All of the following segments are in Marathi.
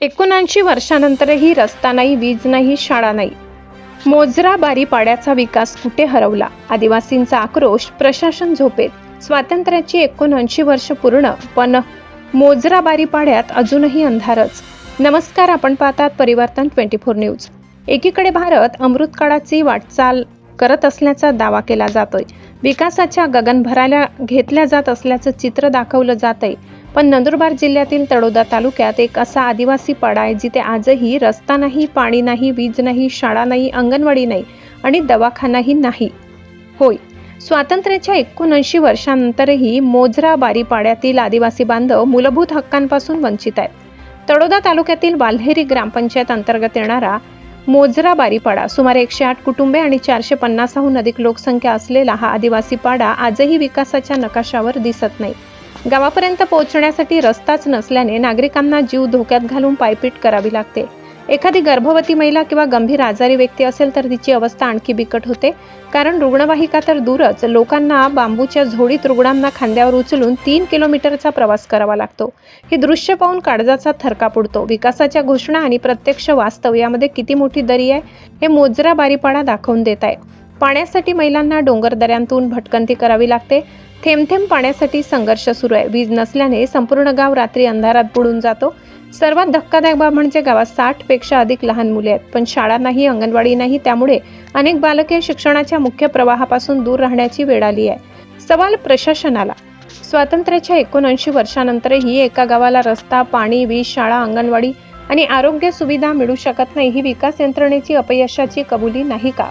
79 वर्षानंतरही रस्ता नाही, वीज नाही, शाळा नाही. मोजरा बारीपाड्याचा विकास कुठे हरवला? आदिवासींचा आक्रोश, प्रशासन झोपेत. स्वातंत्र्याची 79 वर्ष पूर्ण, पण मोजरा बारीपाड्यात अजूनही अंधारच. नमस्कार, आपण पाहतात परिवर्तन 24 न्यूज. एकीकडे भारत अमृतकाळाची वाटचाल करत असल्याचा दावा केला जातोय. विकासाच्या गगनभराला घेतल्या जात असल्याचं चित्र दाखवलं जातंय. पण नंदुरबार जिल्ह्यातील तळोदा तालुक्यात एक असा आदिवासी पाडा आहे जिथे आजही रस्ता नाही, पाणी नाही, वीज नाही, शाळा नाही, अंगणवाडी नाही आणि दवाखानाही नाही. होय, स्वातंत्र्याच्या 79 वर्षांनंतरही मोजरा बारीपाड्यातील आदिवासी बांधव मूलभूत हक्कांपासून वंचित आहेत. तळोदा तालुक्यातील वाल्हेरी ग्रामपंचायत अंतर्गत येणारा मोजरा बारीपाडा सुमारे 108 कुटुंबे आणि 450हून अधिक लोकसंख्या असलेला हा आदिवासी पाडा आजही विकासाच्या नकाशावर दिसत नाही. गावापर्यंत पोहोचण्यासाठी रस्ताच नसल्याने नागरिकांना जीव धोक्यात घालून पायपीट करावी लागते. एखादी गर्भवती महिला किंवा गंभीर आजारी व्यक्ती असेल तर तिची अवस्था आणखी बिकट होते, कारण रुग्णवाहिका तर दूरच, लोकांना बांबूच्या झोडीत रुग्णांना खांद्यावर उचलून 3 किलोमीटरचा प्रवास करावा लागतो. हे दृश्य पाहून काळजाचा थरकाप उडतो. विकासाच्या घोषणा आणि प्रत्यक्ष वास्तव यामध्ये किती मोठी दरी आहे हे मोजरा बारीपाडा दाखवून देत आहे. पाण्यासाठी महिलांना डोंगर दऱ्यांतून भटकंती करावी लागते. थेंब थेंब पाण्यासाठी संघर्ष सुरू आहे. वीज नसल्याने संपूर्ण गाव रात्री अंधारात बुडून जातो. सर्वात धक्कादायक बाब म्हणजे गावात 60 पेक्षा अधिक लहान मुले आहेत, पण शाळा नाही, अंगणवाडी नाही. त्यामुळे अनेक बालके शिक्षणाच्या मुख्य प्रवाहापासून दूर राहण्याची वेळ आली आहे. सवाल प्रशासनाला. स्वातंत्र्याच्या 79 वर्षानंतरही एका गावाला रस्ता, पाणी, वीज, शाळा, अंगणवाडी आणि आरोग्य सुविधा मिळू शकत नाही. ही विकास यंत्रणेची अपयशाची कबुली नाही का?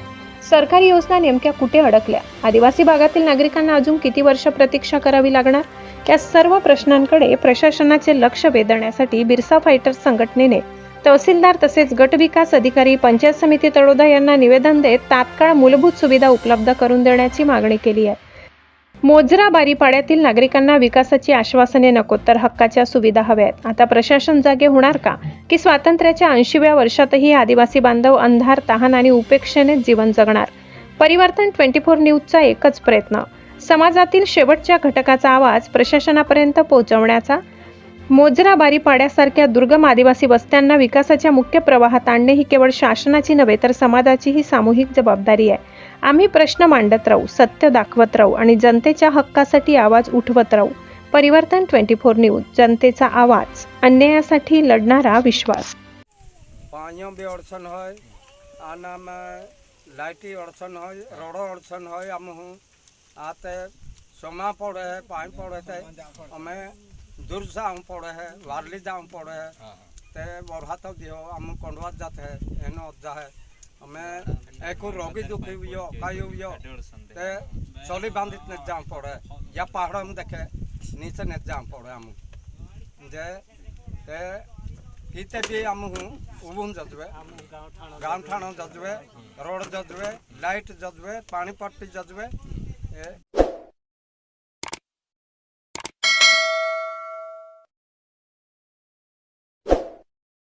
सरकारी योजना नेमक्या कुठे अडकल्या? आदिवासी भागातील नागरिकांना अजून किती वर्ष प्रतीक्षा करावी लागणार? या सर्व प्रश्नांकडे प्रशासनाचे लक्ष वेधण्यासाठी बिरसा फायटर्स संघटनेने तहसीलदार तसेच गट विकास अधिकारी, पंचायत समिती तळोदा यांना निवेदन देत तात्काळ मूलभूत सुविधा उपलब्ध करून देण्याची मागणी केली आहे. मोजरा बारीपाड्यातील नागरिकांना विकासाची आश्वासने नकोत, तर हक्काच्या सुविधा हव्यात. आता प्रशासन जागे होणार का? की स्वातंत्र्याच्या 80व्या वर्षातही आदिवासी बांधव अंधार, तहान आणि उपेक्षेने जीवन जगणार? परिवर्तन 24 न्यूजचा एकच प्रयत्न, समाजातील शेवटच्या घटकाचा आवाज प्रशासनापर्यंत पोहोचवण्याचा. मोजरा बारीपाड्यासारख्या दुर्गम आदिवासी वस्त्यांना विकासाच्या मुख्य प्रवाहात आणणे ही केवळ शासनाची नव्हे तर समाजाचीही सामूहिक जबाबदारी आहे. आम्ही प्रश्न मांडत राहू, सत्य दाखवत राहू आणि जनतेच्या हक्कासाठी आवाज उठवत राहू. परिवर्तन 24 न्यूज, जनतेचा आवाज, अन्यायासाठी लढणारा विश्वास. पानियों भी अड़चन है, आना में लाइटी अड़चन है, रोडो अड़चन है. हम हूँ आते सोमा पड़े है, पानी पड़े थे, हमें दूर से आऊँ पड़े है, वारली जाऊँ पड़े है, ते बढ़ा तो दियो हम कंडवा जाते है, एनो जा है. हमें एक रोगी दुखी हुई हो, कई हुई हो, ते चोली बांधित नहीं जाऊँ पड़े, या पहाड़ों में देखे नीचे नहीं जाऊँ पड़े. हम जे ते किते भी हम हूँ उबुन जजवे, गाँव ठाणों जजवे, रोड जजवे, लाइट जजवे, पानी पट्टी जजवे.